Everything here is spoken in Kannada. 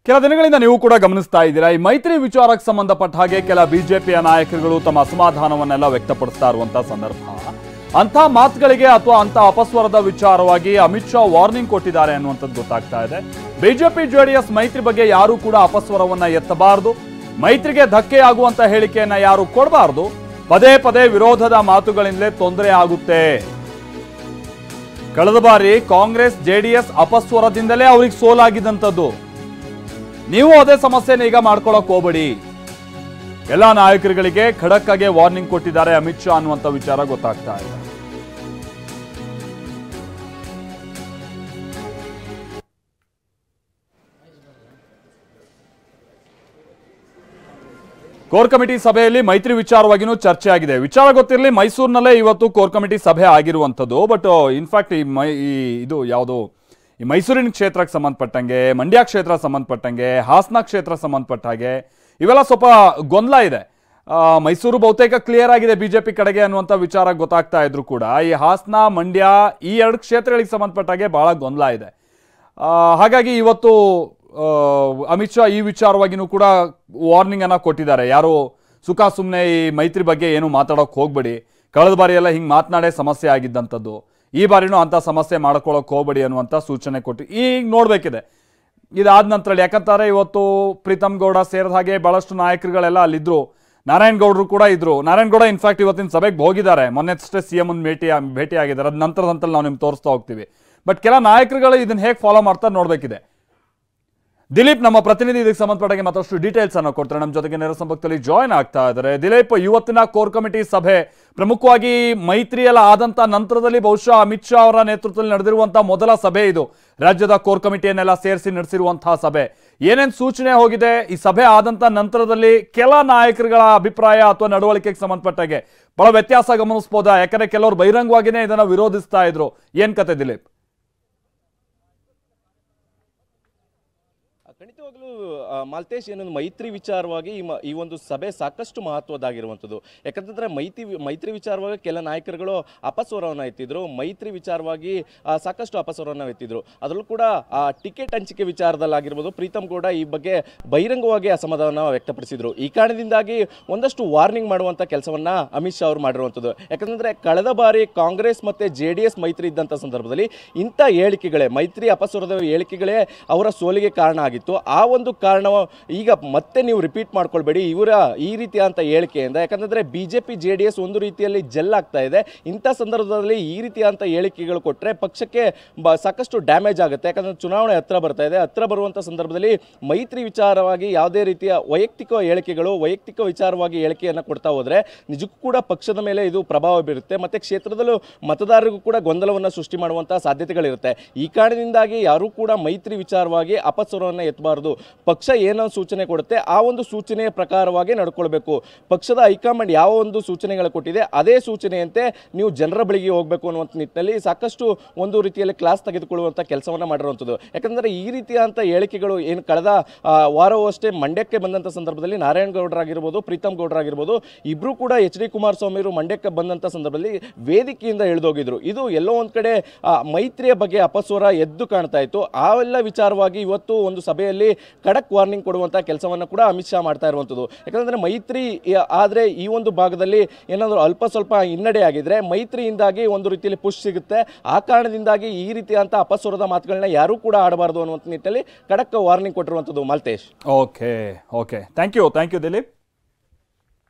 ಕೆಲ ದಿನಗಳಿಂದ ನೀವು ಕೂಡ ಗಮನಿಸ್ತಾ ಇದ್ದೀರಾ ಈ ಮೈತ್ರಿ ವಿಚಾರಕ್ಕೆ ಸಂಬಂಧಪಟ್ಟ ಹಾಗೆ ಕೆಲ ಬಿಜೆಪಿಯ ನಾಯಕರುಗಳು ತಮ್ಮ ಅಸಮಾಧಾನವನ್ನೆಲ್ಲ ವ್ಯಕ್ತಪಡಿಸ್ತಾ ಇರುವಂತಹ ಸಂದರ್ಭ ಅಂತ ಮಾತುಗಳಿಗೆ ಅಥವಾ ಅಂತ ಅಪಸ್ವರದ ವಿಚಾರವಾಗಿ ಅಮಿತ್ ಶಾ ವಾರ್ನಿಂಗ್ ಕೊಟ್ಟಿದ್ದಾರೆ ಅನ್ನುವಂಥದ್ದು ಗೊತ್ತಾಗ್ತಾ ಇದೆ. ಬಿಜೆಪಿ ಜೆಡಿಎಸ್ ಮೈತ್ರಿ ಬಗ್ಗೆ ಯಾರು ಕೂಡ ಅಪಸ್ವರವನ್ನ ಎತ್ತಬಾರದು, ಮೈತ್ರಿಗೆ ಧಕ್ಕೆ ಆಗುವಂತ ಹೇಳಿಕೆಯನ್ನ ಯಾರು ಕೊಡಬಾರದು, ಪದೇ ಪದೇ ವಿರೋಧದ ಮಾತುಗಳಿಂದಲೇ ತೊಂದರೆ ಆಗುತ್ತೆ. ಕಳೆದ ಬಾರಿ ಕಾಂಗ್ರೆಸ್ ಜೆಡಿಎಸ್ ಅಪಸ್ವರದಿಂದಲೇ ಅವ್ರಿಗೆ ಸೋಲಾಗಿದ್ದಂಥದ್ದು. ನೀವು ಅದೇ ಸಮಸ್ಯೆನ ಈಗ ಮಾಡ್ಕೊಳಕ್ ಹೋಗ್ಬೇಡಿ. ಎಲ್ಲಾ ನಾಯಕರುಗಳಿಗೆ ಖಡಕ್ ಆಗಿ ವಾರ್ನಿಂಗ್ ಕೊಟ್ಟಿದ್ದಾರೆ ಅಮಿತ್ ಶಾ ಅನ್ನುವಂತ ವಿಚಾರ ಗೊತ್ತಾಗ್ತಾ ಇದೆ. ಕೋರ್ ಕಮಿಟಿ ಸಭೆಯಲ್ಲಿ ಮೈತ್ರಿ ವಿಚಾರವಾಗಿನೂ ಚರ್ಚೆ ಆಗಿದೆ. ವಿಚಾರ ಗೊತ್ತಿರಲಿ, ಮೈಸೂರಿನಲ್ಲೇ ಇವತ್ತು ಕೋರ್ ಕಮಿಟಿ ಸಭೆ ಆಗಿರುವಂಥದ್ದು. ಬಟ್ ಇನ್ಫ್ಯಾಕ್ಟ್ ಇದು ಯಾವುದು ಈ ಮೈಸೂರಿನ ಕ್ಷೇತ್ರಕ್ಕೆ ಸಂಬಂಧಪಟ್ಟಂಗೆ, ಮಂಡ್ಯ ಕ್ಷೇತ್ರ ಸಂಬಂಧಪಟ್ಟಂಗೆ, ಹಾಸನ ಕ್ಷೇತ್ರ ಸಂಬಂಧಪಟ್ಟ ಹಾಗೆ ಇವೆಲ್ಲ ಸ್ವಲ್ಪ ಗೊಂದಲ ಇದೆ. ಮೈಸೂರು ಬಹುತೇಕ ಕ್ಲಿಯರ್ ಆಗಿದೆ ಬಿಜೆಪಿ ಕಡೆಗೆ ಅನ್ನುವಂಥ ವಿಚಾರ ಗೊತ್ತಾಗ್ತಾ ಇದ್ರು ಕೂಡ ಈ ಹಾಸನ ಮಂಡ್ಯ ಈ ಎರಡು ಕ್ಷೇತ್ರಗಳಿಗೆ ಸಂಬಂಧಪಟ್ಟ ಹಾಗೆ ಬಹಳ ಗೊಂದಲ ಇದೆ. ಹಾಗಾಗಿ ಇವತ್ತು ಅಮಿತ್ ಶಾ ಈ ವಿಚಾರವಾಗಿನೂ ಕೂಡ ವಾರ್ನಿಂಗ್ ಅನ್ನ ಕೊಟ್ಟಿದ್ದಾರೆ. ಯಾರು ಸುಖ ಸುಮ್ಮನೆ ಈ ಮೈತ್ರಿ ಬಗ್ಗೆ ಏನು ಮಾತಾಡೋಕೆ ಹೋಗ್ಬೇಡಿ, ಕಳೆದ ಬಾರಿ ಎಲ್ಲ ಹಿಂಗೆ ಮಾತನಾಡೇ ಸಮಸ್ಯೆ ಆಗಿದ್ದಂಥದ್ದು, ಈ ಬಾರಿನೂ ಅಂಥ ಸಮಸ್ಯೆ ಮಾಡ್ಕೊಳ್ಳೋಕೆ ಹೋಗ್ಬೇಡಿ ಅನ್ನುವಂಥ ಸೂಚನೆ ಕೊಟ್ಟು ಈಗ ನೋಡ್ಬೇಕಿದೆ ಇದಾದ ನಂತರ. ಯಾಕಂತಾರೆ ಇವತ್ತು ಪ್ರೀತಮ್ ಗೌಡ ಸೇರಿದ ಹಾಗೆ ಬಹಳಷ್ಟು ನಾಯಕರುಗಳೆಲ್ಲ ಅಲ್ಲಿದ್ರು. ನಾರಾಯಣಗೌಡರು ಕೂಡ ಇದ್ರು. ನಾರಾಯಣಗೌಡ ಇನ್ಫ್ಯಾಕ್ಟ್ ಇವತ್ತಿನ ಸಭೆಗೆ ಹೋಗಿದ್ದಾರೆ, ಮೊನ್ನೆಷ್ಟೇ ಸಿಎಂ ಭೇಟಿ ಆಗಿದ್ದಾರೆ. ಅದ್ ನಂತರದ ಹಂತದಲ್ಲಿ ನಾವು ನಿಮ್ಗೆ ತೋರಿಸ್ತಾ ಹೋಗ್ತೀವಿ. ಬಟ್ ಕೆಲ ನಾಯಕರುಗಳು ಇದನ್ನ ಹೇಗೆ ಫಾಲೋ ಮಾಡ್ತಾರೆ ನೋಡ್ಬೇಕಿದೆ. ದಿಲೀಪ್ ನಮ್ಮ ಪ್ರತಿನಿಧಿ ಇದಕ್ಕೆ ಸಂಬಂಧಪಟ್ಟಾಗೆ ಮತ್ತಷ್ಟು ಡೀಟೇಲ್ಸ್ ಅನ್ನು ಕೊಡ್ತಾರೆ. ನಮ್ಮ ಜೊತೆಗೆ ನೇರ ಸಂಪರ್ಕದಲ್ಲಿ ಜಾಯ್ನ್ ಆಗ್ತಾ ಇದ್ದಾರೆ. ದಿಲೀಪ್, ಇವತ್ತಿನ ಕೋರ್ ಕಮಿಟಿ ಸಭೆ ಪ್ರಮುಖವಾಗಿ ಮೈತ್ರಿ ಎಲ್ಲ ಆದಂತ ನಂತರದಲ್ಲಿ ಬಹುಶಃ ಅಮಿತ್ ಶಾ ಅವರ ನೇತೃತ್ವದಲ್ಲಿ ನಡೆದಿರುವಂತಹ ಮೊದಲ ಸಭೆ ಇದು. ರಾಜ್ಯದ ಕೋರ್ ಕಮಿಟಿಯನ್ನೆಲ್ಲ ಸೇರಿಸಿ ನಡೆಸಿರುವಂತಹ ಸಭೆ. ಏನೇನು ಸೂಚನೆ ಹೋಗಿದೆ ಈ ಸಭೆ ಆದಂತ ನಂತರದಲ್ಲಿ? ಕೆಲ ನಾಯಕರುಗಳ ಅಭಿಪ್ರಾಯ ಅಥವಾ ನಡವಳಿಕೆಗೆ ಸಂಬಂಧಪಟ್ಟಾಗೆ ಬಹಳ ವ್ಯತ್ಯಾಸ ಗಮನಿಸಬಹುದಾ? ಯಾಕಂದ್ರೆ ಕೆಲವರು ಬಹಿರಂಗವಾಗಿನೇ ಇದನ್ನ ವಿರೋಧಿಸ್ತಾ ಇದ್ರು. ಏನ್ ಕತೆ ದಿಲೀಪ್? ಖಂಡಿತವಾಗ್ಲೂ ಮಾಲ್ತೇಶ್, ಏನೊಂದು ಮೈತ್ರಿ ವಿಚಾರವಾಗಿ ಈ ಒಂದು ಸಭೆ ಸಾಕಷ್ಟು ಮಹತ್ವದಾಗಿರುವಂಥದ್ದು. ಯಾಕಂತಂದ್ರೆ ಮೈತ್ರಿ ವಿಚಾರವಾಗಿ ಕೆಲ ನಾಯಕರುಗಳು ಅಪಸ್ವರವನ್ನು ಎತ್ತಿದ್ರು, ಮೈತ್ರಿ ವಿಚಾರವಾಗಿ ಸಾಕಷ್ಟು ಅಪಸ್ವರವನ್ನು ಎತ್ತಿದ್ರು. ಅದರಲ್ಲೂ ಕೂಡ ಟಿಕೆಟ್ ಹಂಚಿಕೆ ವಿಚಾರದಲ್ಲಾಗಿರ್ಬೋದು, ಪ್ರೀತಮ್ ಗೌಡ ಈ ಬಗ್ಗೆ ಬಹಿರಂಗವಾಗಿ ಅಸಮಾಧಾನ ವ್ಯಕ್ತಪಡಿಸಿದ್ರು. ಈ ಕಾರಣದಿಂದಾಗಿ ಒಂದಷ್ಟು ವಾರ್ನಿಂಗ್ ಮಾಡುವಂಥ ಕೆಲಸವನ್ನ ಅಮಿತ್ ಶಾ ಅವರು ಮಾಡಿರುವಂಥದ್ದು. ಯಾಕಂತಂದ್ರೆ ಕಳೆದ ಬಾರಿ ಕಾಂಗ್ರೆಸ್ ಮತ್ತೆ JDS ಮೈತ್ರಿ ಇದ್ದಂಥ ಸಂದರ್ಭದಲ್ಲಿ ಇಂಥ ಹೇಳಿಕೆಗಳೇ, ಮೈತ್ರಿ ಅಪಸ್ವರದ ಹೇಳಿಕೆಗಳೇ ಅವರ ಸೋಲಿಗೆ ಕಾರಣ ಆಗಿತ್ತು. ಆ ಒಂದು ಕಾರಣ ಈಗ ಮತ್ತೆ ನೀವು ರಿಪೀಟ್ ಮಾಡ್ಕೊಳ್ಬೇಡಿ ಇವರ ಈ ರೀತಿಯಾದಂಥ ಹೇಳಿಕೆಯಿಂದ. ಯಾಕಂತಂದ್ರೆ ಬಿಜೆಪಿ JDS ಒಂದು ರೀತಿಯಲ್ಲಿ ಜೆಲ್ ಆಗ್ತಾ ಇದೆ. ಇಂಥ ಸಂದರ್ಭದಲ್ಲಿ ಈ ರೀತಿಯಾದಂಥ ಹೇಳಿಕೆಗಳು ಕೊಟ್ಟರೆ ಪಕ್ಷಕ್ಕೆ ಸಾಕಷ್ಟು ಡ್ಯಾಮೇಜ್ ಆಗುತ್ತೆ. ಯಾಕಂದ್ರೆ ಚುನಾವಣೆ ಹತ್ರ ಬರ್ತಾ ಇದೆ. ಹತ್ರ ಬರುವಂಥ ಸಂದರ್ಭದಲ್ಲಿ ಮೈತ್ರಿ ವಿಚಾರವಾಗಿ ಯಾವುದೇ ರೀತಿಯ ವೈಯಕ್ತಿಕ ಹೇಳಿಕೆಗಳು, ವೈಯಕ್ತಿಕ ವಿಚಾರವಾಗಿ ಹೇಳಿಕೆಯನ್ನು ಕೊಡ್ತಾ ಹೋದ್ರೆ ನಿಜಕ್ಕೂ ಕೂಡ ಪಕ್ಷದ ಮೇಲೆ ಇದು ಪ್ರಭಾವ ಬೀರುತ್ತೆ. ಮತ್ತೆ ಕ್ಷೇತ್ರದಲ್ಲೂ ಮತದಾರರಿಗೂ ಕೂಡ ಗೊಂದಲವನ್ನು ಸೃಷ್ಟಿ ಮಾಡುವಂತಹ ಸಾಧ್ಯತೆಗಳಿರುತ್ತೆ. ಈ ಕಾರಣದಿಂದಾಗಿ ಯಾರೂ ಕೂಡ ಮೈತ್ರಿ ವಿಚಾರವಾಗಿ ಅಪಸ್ವರವನ್ನು ಎತ್ತಬಾರದು. ಪಕ್ಷ ಏನೋ ಸೂಚನೆ ಕೊಡುತ್ತೆ ಆ ಒಂದು ಸೂಚನೆಯ ಪ್ರಕಾರವಾಗಿ ನಡ್ಕೊಳ್ಬೇಕು. ಪಕ್ಷದ ಹೈಕಮಾಂಡ್ ಯಾವ ಒಂದು ಸೂಚನೆಗಳು ಕೊಟ್ಟಿದೆ ಅದೇ ಸೂಚನೆಯಂತೆ ನೀವು ಜನರ ಬಳಿಗೆ ಹೋಗಬೇಕು ಅನ್ನುವಂಥ ನಿಟ್ಟಿನಲ್ಲಿ ಸಾಕಷ್ಟು ಒಂದು ರೀತಿಯಲ್ಲಿ ಕ್ಲಾಸ್ ತೆಗೆದುಕೊಳ್ಳುವಂಥ ಕೆಲಸವನ್ನು ಮಾಡಿರುವಂಥದ್ದು. ಯಾಕಂದರೆ ಈ ರೀತಿಯಾದಂಥ ಹೇಳಿಕೆಗಳು ಏನು ಕಳೆದ ವಾರವೂ ಅಷ್ಟೇ ಮಂಡ್ಯಕ್ಕೆ ಬಂದಂಥ ಸಂದರ್ಭದಲ್ಲಿ ನಾರಾಯಣಗೌಡರಾಗಿರ್ಬೋದು, ಪ್ರೀತಮ್ ಗೌಡರಾಗಿರ್ಬೋದು, ಇಬ್ಬರು ಕೂಡ HD ಕುಮಾರಸ್ವಾಮಿ ಅವರು ಮಂಡ್ಯಕ್ಕೆ ಬಂದಂಥ ಸಂದರ್ಭದಲ್ಲಿ ವೇದಿಕೆಯಿಂದ ಇಳಿದೋಗಿದ್ರು. ಇದು ಎಲ್ಲೋ ಒಂದು ಕಡೆ ಮೈತ್ರಿಯ ಬಗ್ಗೆ ಅಪಸ್ವರ ಎದ್ದು ಕಾಣ್ತಾ ಇತ್ತು. ಆ ಎಲ್ಲ ವಿಚಾರವಾಗಿ ಇವತ್ತು ಒಂದು ಸಭೆಯಲ್ಲಿ ಖಡಕ್ ವಾರ್ನಿಂಗ್ ಕೊಡುವಂತ ಕೆಲಸವನ್ನು ಕೂಡ ಅಮಿತ್ ಶಾ ಮಾಡ್ತಾ ಇರುವಂಥದ್ದು. ಯಾಕಂದ್ರೆ ಮೈತ್ರಿ ಆದ್ರೆ ಈ ಒಂದು ಭಾಗದಲ್ಲಿ ಏನಾದರೂ ಅಲ್ಪ ಸ್ವಲ್ಪ ಹಿನ್ನಡೆ ಆಗಿದ್ರೆ ಮೈತ್ರಿಯಿಂದಾಗಿ ಒಂದು ರೀತಿಯಲ್ಲಿ ಪುಷ್ ಸಿಗುತ್ತೆ. ಆ ಕಾರಣದಿಂದಾಗಿ ಈ ರೀತಿಯಂತ ಅಪಸ್ವರದ ಮಾತುಗಳನ್ನ ಯಾರೂ ಕೂಡ ಆಡಬಾರದು ಅನ್ನುವಂಥ ನಿಟ್ಟಿನಲ್ಲಿ ಖಡಕ್ ವಾರ್ನಿಂಗ್ ಕೊಟ್ಟಿರುವಂಥದ್ದು. Maltesh, okay thank you Dilip.